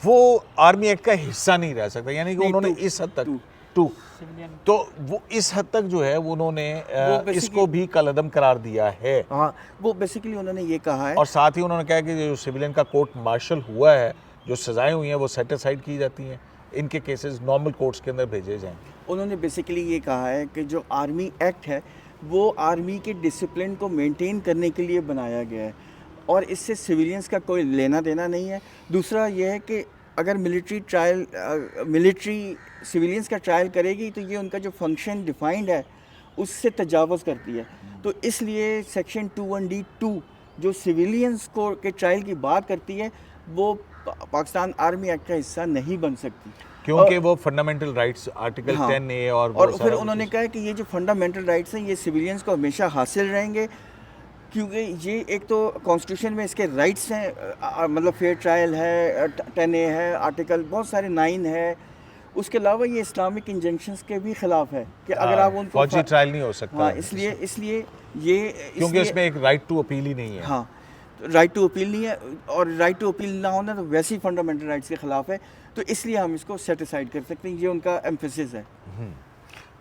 वो आर्मी एक्ट का हिस्सा नहीं रह सकता। यानी कि उन्होंने इस हद तक तो वो इस हद तक जो है उन्होंने इसको भी कलअदम करार दिया है। हाँ, वो बेसिकली उन्होंने ये कहा है। और साथ ही उन्होंने कहा कि जो सिविलियन का कोर्ट मार्शल हुआ है, जो सजाएं हुई हैं वो सेट असाइड की जाती हैं, इनके केसेस नॉर्मल कोर्ट्स के अंदर भेजे जाएं। उन्होंने बेसिकली ये कहा है कि जो आर्मी एक्ट है वो आर्मी के डिसिप्लिन को मेंटेन करने के लिए बनाया गया है और इससे सिविलियंस का कोई लेना देना नहीं है। दूसरा ये है कि अगर मिलिट्री सिविलियंस का ट्रायल करेगी तो ये उनका जो फंक्शन डिफाइंड है उससे तजावज़ करती है। तो इसलिए सेक्शन 21D2 जो सिविलियंस को के ट्रायल की बात करती है वो पाकिस्तान आर्मी एक्ट का हिस्सा नहीं बन सकती, क्योंकि वो फंडामेंटल राइट्स आर्टिकल 10A और फिर उन्होंने कहा कि ये जो फंडामेंटल राइट्स हैं ये सिविलियंस को हमेशा हासिल रहेंगे, क्योंकि ये एक तो कॉन्स्टिट्यूशन में इसके राइट्स हैं, मतलब फेयर ट्रायल है, 10A है, आर्टिकल बहुत सारे 9 है। उसके अलावा ये इस्लामिक इंजंक्शंस के भी ख़िलाफ़ है कि अगर आप उनको फौजी ट्रायल नहीं हो सकता। हाँ, इसलिए क्योंकि उसमें एक राइट टू अपील ही नहीं है। हाँ, राइट टू अपील नहीं है, और राइट टू अपील ना होना तो वैसे ही फंडामेंटल राइट्स के ख़िलाफ़ है। तो इसलिए हम इसको सेटिसाइड कर सकते हैं, ये उनका एम्फेसिस है।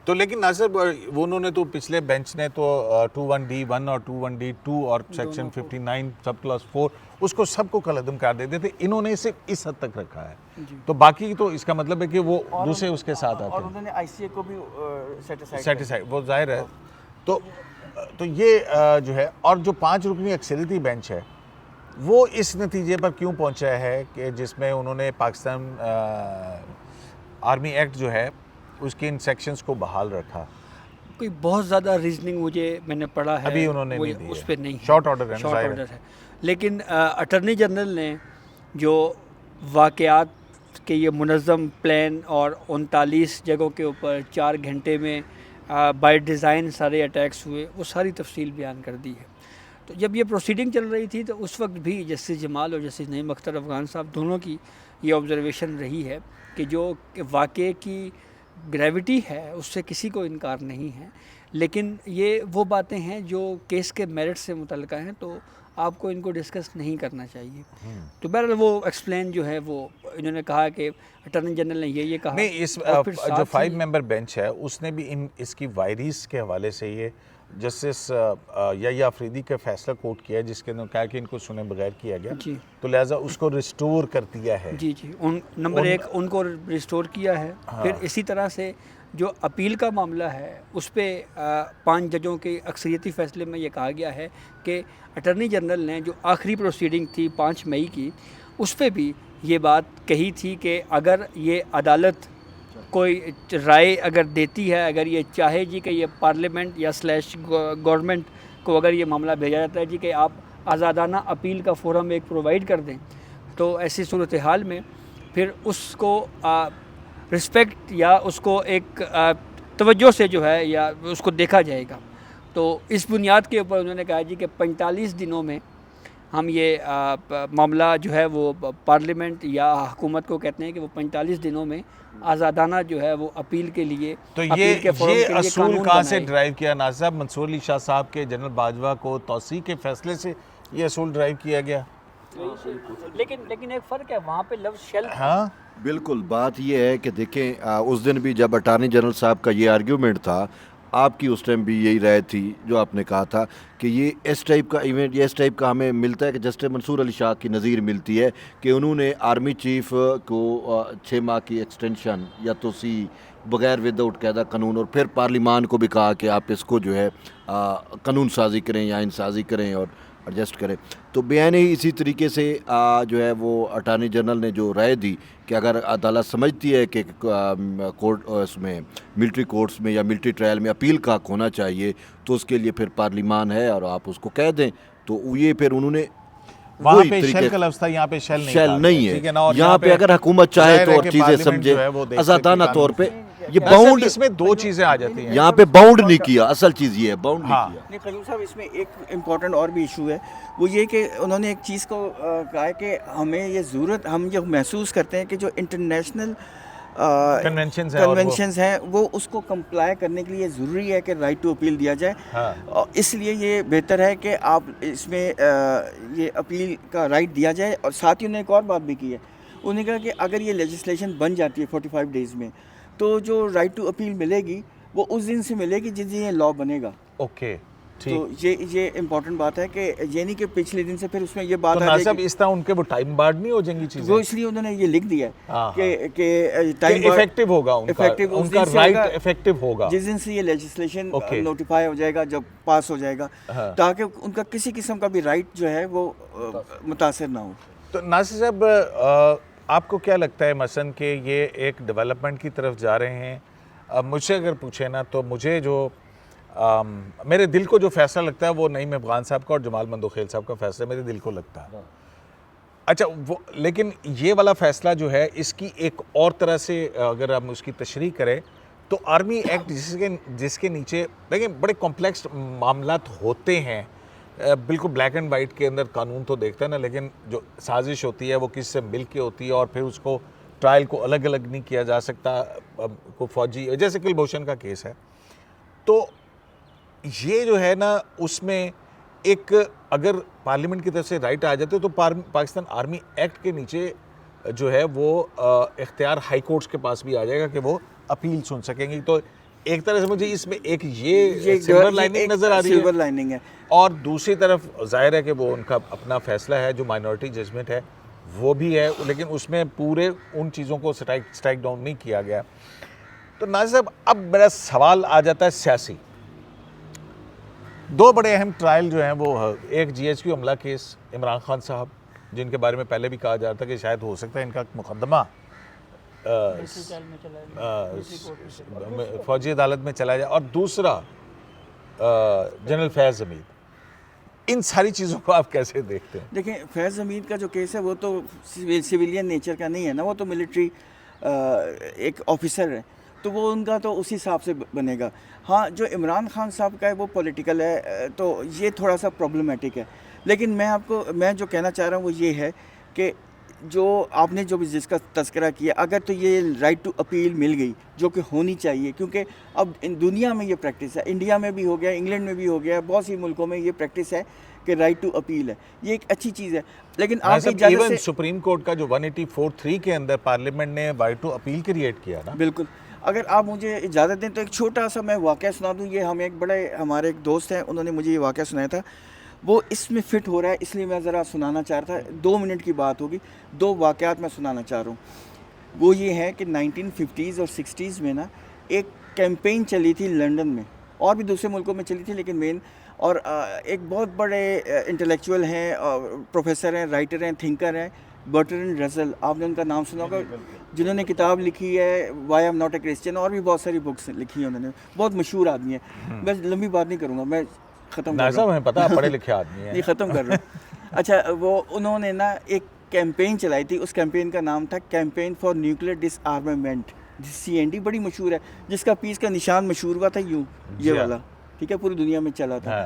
तो लेकिन नासिर, वो उन्होंने तो पिछले बेंच ने तो 21D1 और 21D2 और सेक्शन 59 सब क्लॉज 4 उसको सबको कलअदम कर देते थे। इन्होंने सिर्फ इस हद तक रखा है। तो बाकी तो इसका मतलब है कि वो दूसरे उसके साथ आते हैं। और उन्होंने ICA को भी सेटिसाइड, वो जाहिर है। तो ये जो है, और जो 5 रुकनी अक्सरियती बेंच है वो इस नतीजे पर क्यों पहुंचा है कि जिसमें उन्होंने पाकिस्तान आर्मी एक्ट जो है उसके इन सेक्शंस को बहाल रखा। कोई बहुत ज़्यादा रीजनिंग मैंने पढ़ा है, अभी उन्होंने नहीं दी उस पर नहीं, शॉर्ट ऑर्डर है। लेकिन अटर्नी जनरल ने जो वाक़यात के ये मुनज़्ज़म प्लान और 39 जगहों के ऊपर 4 घंटे में बाय डिज़ाइन सारे अटैक्स हुए, वो सारी तफसील बयान कर दी है। तो जब ये प्रोसीडिंग चल रही थी तो उस वक्त भी जस्टिस जमाल और जस्टिस नईम अख्तर अफ़गान साहब दोनों की ये ऑब्ज़र्वेशन रही है कि जो वाक़े की ग्रेविटी है उससे किसी को इनकार नहीं है, लेकिन ये वो बातें हैं जो केस के मेरिट से मुतल्लिक़ हैं, तो आपको इनको डिस्कस नहीं करना चाहिए। तो बहरहाल वो एक्सप्लेन जो है वो इन्होंने कहा कि अटॉर्नी जनरल ने ये कहा नहीं। इस जो 5 मेंबर बेंच है उसने भी इसकी वायरिस के हवाले से ये जस्टिस याह्या अफरीदी का फैसला कोर्ट किया है, जिसके अंदर कहा कि इनको सुने बगैर किया गया जी, तो लिहाजा उसको रिस्टोर कर दिया है। जी, नंबर 1 उनको रिस्टोर किया है। हाँ। फिर इसी तरह से जो अपील का मामला है उस पर 5 जजों के अक्सरियती फ़ैसले में ये कहा गया है कि अटॉर्नी जनरल ने जो आखिरी प्रोसीडिंग थी 5 मई की, उस पर भी ये बात कही थी कि अगर ये अदालत कोई राय अगर देती है, अगर ये चाहे जी कि ये पार्लियामेंट या गवर्नमेंट को अगर ये मामला भेजा जाता है जी कि आप आज़ादाना अपील का फोरम एक प्रोवाइड कर दें, तो ऐसी सूरत हाल में फिर उसको रिस्पेक्ट या उसको एक तवज्जो से जो है या उसको देखा जाएगा। तो इस बुनियाद के ऊपर उन्होंने कहा जी कि 45 दिनों में हम ये मामला जो है वो पार्लियामेंट या हुकूमत को कहते हैं कि वो 45 दिनों में आज़ादाना जो है वो अपील के लिए तो अपील के फोरम ये के लिए असूल कानून कहाँ से बनाए। ड्राइव किया नाज़िर साहब? मंसूर अली शाह साहब के जनरल बाजवा को तौसी के फैसले से ये असूल ड्राइव किया गया? लेकिन एक फ़र्क है, वहाँ पे लफ्ज़ शेल हाँ, बिल्कुल, बात ये है कि देखें उस दिन भी जब अटार्नी जनरल साहब का ये आर्ग्यूमेंट था, आपकी उस टाइम भी यही राय थी जो आपने कहा था कि ये इस टाइप का इवेंट, ये इस टाइप का हमें मिलता है कि जस्टिस मंसूर अली शाह की नज़ीर मिलती है कि उन्होंने आर्मी चीफ को 6 माह की एक्सटेंशन या तोसी बगैर विदाउट कायदा कानून, और फिर पार्लिमान को भी कहा कि आप इसको जो है कानून साजी करें या इंसाजी करें और एडजस्ट करें। तो बयान ही इसी तरीके से जो है वो अटार्नी जनरल ने जो राय दी कि अगर अदालत समझती है कि कोर्ट उसमें मिलिट्री कोर्ट्स में या मिलिट्री ट्रायल में अपील का हक होना चाहिए तो उसके लिए फिर पार्लिमान है और आप उसको कह दें। तो ये फिर उन्होंने वहाँ वही पे तरीके- शेल का लफ्ज़ था, यहाँ पे शेल नहीं शेल था। नहीं ठीक है, ना? और यहाँ पे अगर हुकूमत चाहे जाहिर तो है और कि चीज़ें पार्लियामेंट समझे जो है वो देख आज़ादाना सकती तौर पे कानून। ये नाज़िर साहब, बाउंड, इसमें दो चीज़ें आ जाती हैं। यहाँ पे बाउंड नहीं किया, असल चीज़ ये है बाउंड हाँ। नहीं किया। नहीं कयूम साहब, इसमें एक इम्पॉर्टेंट और भी इशू है, वो ये कि उन्होंने एक चीज़ को कहा है कि हमें ये ज़रूरत, हम ये महसूस करते हैं कि जो इंटरनेशनल Conventions हैं और वो- कन्वेंशंस हैं वो उसको कंप्लाई करने के लिए ज़रूरी है कि राइट टू अपील दिया जाए। हाँ। और इसलिए ये बेहतर है कि आप इसमें ये अपील का राइट दिया जाए। और साथ ही उन्होंने एक और बात भी की है, उन्होंने कहा कि अगर ये लेजिस्लेशन बन जाती है 45 डेज़ में, तो जो राइट टू अपील मिलेगी वो उस दिन से मिलेगी जिस दिन ये लॉ बनेगा। ओके, तो ठीक। ये इम्पोर्टेंट बात है कि ये नहीं कि पिछले दिन से फिर उसमें ये बात तो आ नाज़िर साहब, जाएगी। इस तरह उनके वो टाइम बार्ड नहीं हो जाएंगी चीज़ें? वो इसलिए उन्होंने ये लिख दिया हाँ, है कि टाइम इफेक्टिव होगा उनका, effective उस उनका दिन से राइट होगा इफेक्टिव होगा। जिस दिन से ये लेजिस्लेशन Okay. नोटिफाई हो जाएगा, जब पास हो जाएगा, हाँ। ताकि उनका किसी किस्म का भी राइट जो है वो मुतासर ना हो। तो नाज़िर साहब, आपको क्या लगता है मसलन कि ये एक डेवलपमेंट की तरफ जा रहे हैं? मुझसे अगर पूछे ना तो मुझे जो मेरे दिल को जो फैसला लगता है वो नईम अफगान साहब का और जमाल मंदोखेल साहब का फैसला मेरे दिल को लगता है। अच्छा, वो लेकिन ये वाला फैसला जो है इसकी एक और तरह से अगर हम उसकी तशरीह करें तो आर्मी एक्ट जिसके नीचे देखिए बड़े कॉम्प्लेक्स मामलात होते हैं, बिल्कुल ब्लैक एंड वाइट के अंदर कानून तो देखता है ना, लेकिन जो साजिश होती है वो किससे मिल के होती है और फिर उसको ट्रायल को अलग अलग नहीं किया जा सकता। को फौजी जैसे कुलभूषण का केस है, तो ये जो है ना उसमें एक अगर पार्लियामेंट की तरफ से राइट आ जाते तो पाकिस्तान आर्मी एक्ट के नीचे जो है वो इख्तियार हाई कोर्ट्स के पास भी आ जाएगा कि वो अपील सुन सकेंगे। तो एक तरह से मुझे इसमें एक ये सिल्वर लाइनिंग नज़र आ रही है, सिल्वर लाइनिंग है। और दूसरी तरफ जाहिर है कि वो उनका अपना फैसला है, जो माइनॉरिटी जजमेंट है वो भी है, लेकिन उसमें पूरे उन चीज़ों को स्ट्राइक डाउन नहीं किया गया। तो नाज़िर साहब, अब मेरा सवाल आ जाता है सियासी। दो बड़े अहम ट्रायल जो हैं वो, एक GHQ हमला केस इमरान खान साहब, जिनके बारे में पहले भी कहा जा रहा था कि शायद हो सकता है इनका मुकदमा फौजी अदालत में चला जाए, और दूसरा जनरल फैज़ हमीद। इन सारी चीज़ों को आप कैसे देखते हैं? देखिए, फैज़ हमीद का जो केस है वो तो सिविलियन नेचर का नहीं है ना, वो तो मिलिट्री एक ऑफिसर है, तो वो उनका तो उसी हिसाब से बनेगा। हाँ, जो इमरान खान साहब का है वो पॉलिटिकल है, तो ये थोड़ा सा प्रॉब्लमेटिक है। लेकिन मैं जो कहना चाह रहा हूँ वो ये है कि जो आपने जो भी जिसका तज़किरा किया, अगर तो ये राइट टू अपील मिल गई, जो कि होनी चाहिए, क्योंकि अब दुनिया में ये प्रैक्टिस है, इंडिया में भी हो गया, इंग्लैंड में भी हो गया, बहुत सी मुल्कों में ये प्रैक्टिस है कि राइट टू अपील है, ये एक अच्छी चीज़ है। लेकिन आपकी इजाज़त इवन से सुप्रीम कोर्ट का जो 184(3) के अंदर पार्लियामेंट ने राइट टू अपील क्रिएट किया ना। बिल्कुल, अगर आप मुझे इजाज़त दें तो एक छोटा सा मैं वाक़या सुना दूँ। ये हमारे एक दोस्त हैं, उन्होंने मुझे ये वाक़या सुनाया था, वो इसमें फ़िट हो रहा है, इसलिए मैं ज़रा सुनाना चाह रहा था। 2 मिनट की बात होगी, 2 वाक़यात मैं सुनाना चाह रहा हूँ। वो ये है कि 1950s और 60s में ना एक कैंपेन चली थी लंदन में, और भी दूसरे मुल्कों में चली थी, लेकिन मेन, और एक बहुत बड़े इंटेलेक्चुअल हैं, प्रोफेसर हैं, राइटर हैं, थिंकर हैं, बर्ट्रैंड रसेल, आपने उनका नाम सुना होगा, जिन्होंने किताब लिखी है why I am not a Christian, और भी बहुत सारी बुक्स लिखी हैं उन्होंने, बहुत मशहूर आदमी है। मैं लंबी बात नहीं करूँगा, मैं ख़त्म कर रहा हूँ। हमें पता, पढ़े लिखे आदमी हैं। नहीं, ख़त्म कर रहा हूँ। अच्छा, वो उन्होंने ना एक कैंपेन चलाई थी, उस कैंपेन का नाम था कैंपेन फॉर न्यूक्लियर डिसआर्मामेंट, CND, बड़ी मशहूर है, जिसका पीस का निशान मशहूर हुआ था यूँ, ये वाला, ठीक है, पूरी दुनिया में चला था।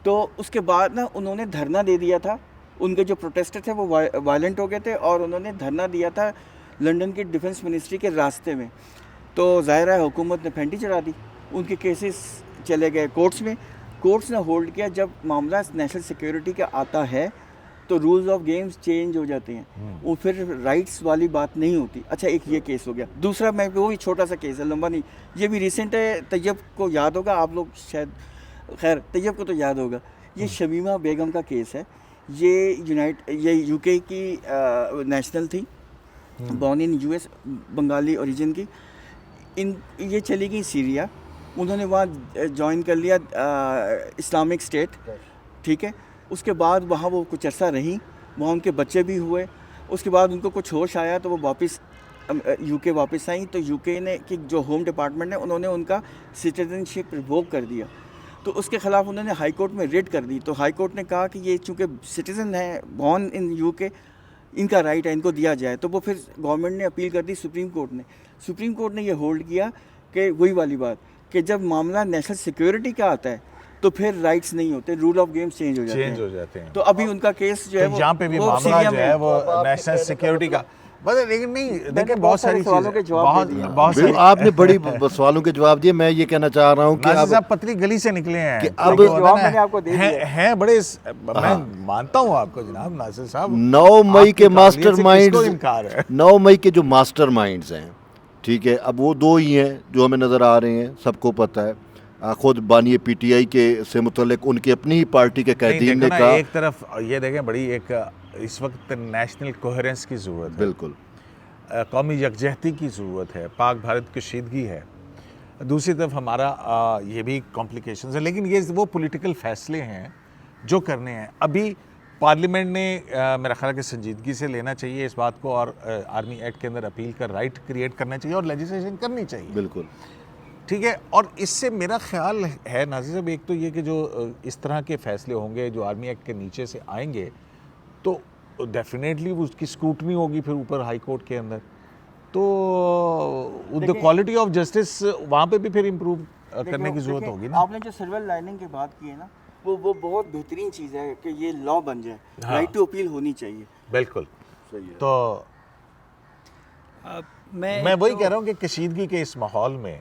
तो उसके बाद ना उन्होंने धरना दे दिया था उनके जो प्रोटेस्टर थे वो वायलेंट हो गए थे और उन्होंने धरना दिया था लंदन की डिफेंस मिनिस्ट्री के रास्ते में। तो ज़ाहिर है हुकूमत ने फेंटी चढ़ा दी, उनके केसेस चले गए कोर्ट्स में, कोर्ट्स ने होल्ड किया जब मामला नेशनल सिक्योरिटी का आता है तो रूल्स ऑफ गेम्स चेंज हो जाते हैं, वो फिर राइट्स वाली बात नहीं होती। अच्छा, एक ये केस हो गया। दूसरा मैं वो भी छोटा सा केस है, लंबा नहीं, ये भी रिसेंट है, तैयब को याद होगा आप लोग शायद, खैर तैयब को तो याद होगा, ये शमीमा बेगम का केस है। ये यूके की नेशनल थी, born in US, Bengali origin की। ये चली गई सीरिया, उन्होंने वहाँ ज्वाइन कर लिया इस्लामिक स्टेट, ठीक है। उसके बाद वहाँ वो कुछ अर्सा रहीं, वहाँ उनके बच्चे भी हुए। उसके बाद उनको कुछ होश आया तो वो वापस यूके वापस आई, तो यूके ने कि जो होम डिपार्टमेंट है उन्होंने उनका सिटीजनशिप रिवोक कर दिया। तो उसके ख़िलाफ़ उन्होंने हाई कोर्ट में रिट कर दी। तो हाई कोर्ट ने कहा कि ये चूँकि सिटीज़न है, बॉर्न इन यूके, इनका राइट है, इनको दिया जाए। तो वो फिर गवर्नमेंट ने अपील कर दी सुप्रीम कोर्ट ने। सुप्रीम कोर्ट ने ये होल्ड किया कि वही वाली बात कि जब मामला नेशनल सिक्योरिटी का आता है तो फिर राइट्स नहीं होते, रूल ऑफ गेम्स चेंज हो जाते हैं। तो अभी उनका केस जो है तो यहाँ पे भी मामला जो है वो नेशनल सिक्योरिटी का, लेकिन नहीं देखिए बहुत सारी सवालों के जवाब दे दिए। बिल्कुल, आपने बड़ी सवालों के जवाब दिए। मैं ये कहना चाह रहा हूँ कि नासिर अब साहब पतली गली से निकले हैं कि तो अब वो जवाब ना मैंने आपको दे दिया। हैं बड़े, मैं मानता हूँ आपको जनाब नासिर साहब, 9 मई आपकी के काबिलियत से मास्टरमाइंड्स, किसको इनकार है? 9 मई के जो मास्टरमाइंड्स हैं, ठीक है, अब वो 2 ही हैं जो हमें नज़र आ रहे हैं, सबको पता है। खुद बानी पीटीआई के से मुतल्लिक उनकी अपनी ही पार्टी के नहीं, कैदीन देखो ने ना, कहा, एक तरफ ये देखें बड़ी एक इस वक्त नेशनल कोहेरेंस की ज़रूरत है, बिल्कुल कौमी यकजहती की ज़रूरत है, पाक भारत कशीदगी है। दूसरी तरफ हमारा ये भी कॉम्प्लिकेशंस है, लेकिन ये वो पॉलिटिकल फैसले हैं जो करने हैं। अभी पार्लियामेंट ने मेरा ख्याल है कि संजीदगी से लेना चाहिए इस बात को, और आर्मी एक्ट के अंदर अपील का राइट क्रिएट करना चाहिए और लेजिस्लेशन करनी चाहिए, बिल्कुल ठीक है। और इससे मेरा ख्याल है नाज़िर साहब, एक तो ये कि जो इस तरह के फैसले होंगे जो आर्मी एक्ट के नीचे से आएंगे तो डेफिनेटली उसकी स्क्रूटनी होगी फिर ऊपर हाई कोर्ट के अंदर, तो द क्वालिटी ऑफ जस्टिस वहाँ पे भी फिर इम्प्रूव करने की ज़रूरत होगी ना। आपने जो सिल्वर लाइनिंग की बात की है ना, वो बहुत बेहतरीन चीज़ है कि ये लॉ बन जाए, राइट टू अपील होनी चाहिए। बिल्कुल, सही है। तो मैं वही कह रहा हूँ कि कशीदगी के इस माहौल में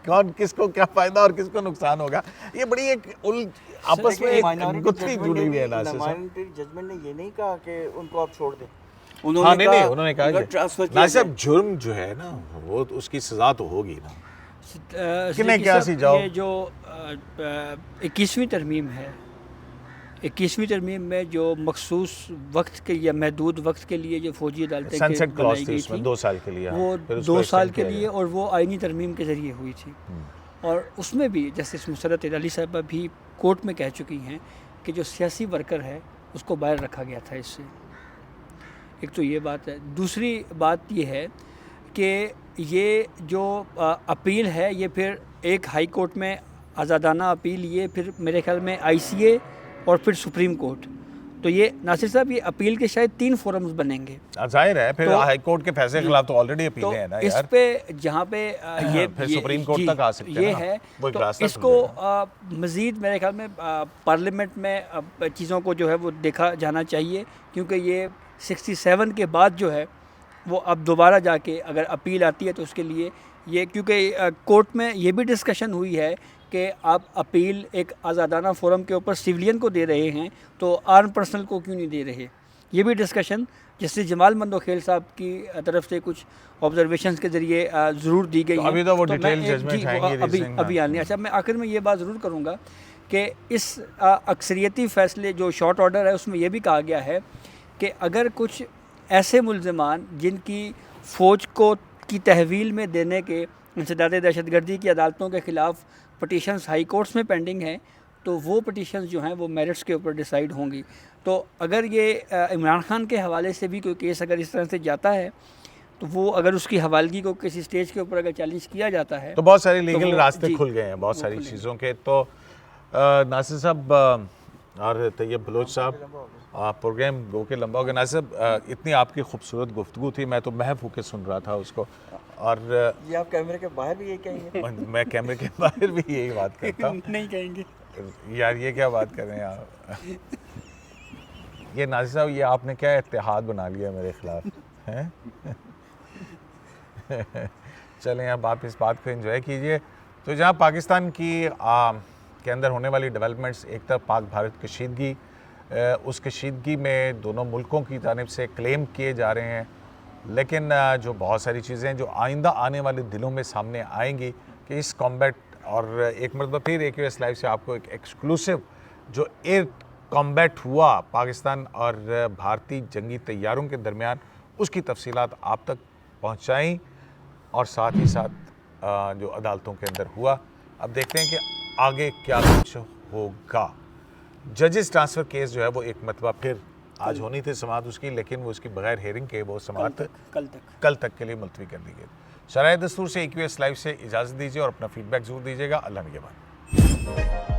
कौन किसको क्या फायदा और किसको नुकसान होगा, ये बड़ी एक आपस में एक गुत्थी जुड़ी हुई है। माइनॉरिटी जजमेंट ने ये नहीं कहा कि उनको आप छोड़ दें, हाँ, नहीं, उन्होंने कहा ट्रांसफर ना साहब, जुर्म जो है ना वो तो उसकी सजा तो होगी ना। किन्हें क्या सी जाओ, ये जो 21वीं तरमीम है, 21वीं तरमीम में जो मखसूस वक्त के या महदूद वक्त के लिए जो फौजी अदालतें सनसेट बनाई क्लॉज थी गई उसमें थी, 2 साल के लिए, वो फिर उसको 2 साल extend के किया लिए, गया। और वो आईनी तरमीम के ज़रिए हुई थी। और उसमें भी जस्टिस मुसर्रत अली साहबा भी कोर्ट में कह चुकी हैं कि जो सियासी वर्कर है उसको बाहर रखा गया था इससे। एक तो ये बात है। दूसरी बात ये है कि ये जो अपील है ये फिर एक हाई कोर्ट में आज़ादाना अपील, ये फिर मेरे ख्याल में ICA और फिर सुप्रीम कोर्ट। तो ये नासिर साहब, ये अपील के शायद 3 फोरम्स बनेंगे। जाहिर है फिर तो हाई कोर्ट के फैसले के खिलाफ तो ऑलरेडी अपील तो है ना इस यार, पे जहाँ पे ये फिर सुप्रीम कोर्ट जी, तक आ सकते हैं ये ना, है। वो एक तो रास्ता इसको मज़ीद मेरे ख्याल में पार्लियामेंट में चीज़ों को जो है वो देखा जाना चाहिए, क्योंकि ये 67 के बाद जो है वो अब दोबारा जाके अगर अपील आती है तो उसके लिए ये, क्योंकि कोर्ट में ये भी डिस्कशन हुई है कि आप अपील एक आज़ादाना फोरम के ऊपर सिविलियन को दे रहे हैं तो आर्म पर्सनल को क्यों नहीं दे रहे। ये भी डिस्कशन जस्टिस जमाल मंदोखेल साहब की तरफ से कुछ ऑब्जर्वेशंस के ज़रिए ज़रूर दी गई तो है। अभी तो वो मैं डिटेल एक- जजमेंट जी, आएंगे अभी reasoning अभी में। आने। अच्छा, मैं आखिर में ये बात ज़रूर करूँगा कि इस अक्सरियती फ़ैसले जो शॉर्ट ऑर्डर है उसमें यह भी कहा गया है कि अगर कुछ ऐसे मुल्ज़िमान जिनकी फ़ौज को की तहवील में देने के इंसदाद दहशतगर्दी की अदालतों के ख़िलाफ़ पटिशन्स हाई कोर्ट्स में पेंडिंग हैं, तो वो पटिशन्स जो हैं वो मेरिट्स के ऊपर डिसाइड होंगी। तो अगर ये इमरान खान के हवाले से भी कोई केस अगर इस तरह से जाता है तो वो अगर उसकी हवालगी को किसी स्टेज के ऊपर अगर चैलेंज किया जाता है तो बहुत सारे तो लीगल वो- रास्ते जी, खुल गए हैं बहुत वो सारी खुले। चीज़ों के। तो नासिर साहब और तैयब बलोच साहब, प्रोग्राम गो के लंबा हो गया। नासिर साहब, इतनी आपकी खूबसूरत गुफ्तगू थी, मैं तो महफ होकर सुन रहा था उसको, और ये आप कैमरे के बाहर भी यही कहेंगे? मैं कैमरे के बाहर भी यही बात करता हूँ। नहीं कहेंगे। यार ये क्या बात कर रहे हैं आप? ये नाज़िर साहब, ये आपने क्या इत्तेहाद बना लिया मेरे खिलाफ हैं? चलें अब आप इस बात को एंजॉय कीजिए। तो जहाँ पाकिस्तान के अंदर होने वाली डेवलपमेंट्स, एक तरफ पाक भारत कशीदगी, उस कशीदगी में दोनों मुल्कों की जानिब से क्लेम किए जा रहे हैं, लेकिन जो बहुत सारी चीज़ें जो आइंदा आने वाले दिनों में सामने आएंगी कि इस कॉम्बैट, और एक मरतबा फिर AQS लाइव से आपको एक एक्सक्लूसिव जो एयर कॉम्बैट हुआ पाकिस्तान और भारतीय जंगी तैयारों के दरमियान, उसकी तफसीलात आप तक पहुँचाई, और साथ ही साथ जो अदालतों के अंदर हुआ। अब देखते हैं कि आगे क्या कुछ होगा। जजेस ट्रांसफ़र केस जो है वो एक मरतबा फिर आज होनी थी समाअत उसकी, लेकिन वो उसकी बगैर हेयरिंग के वो समाअत कल तक के लिए मुलतवी कर दी गई। शराय दस्तूर से AQS लाइव से इजाज़त दीजिए और अपना फीडबैक ज़रूर दीजिएगा। अल्लाह निगहबान।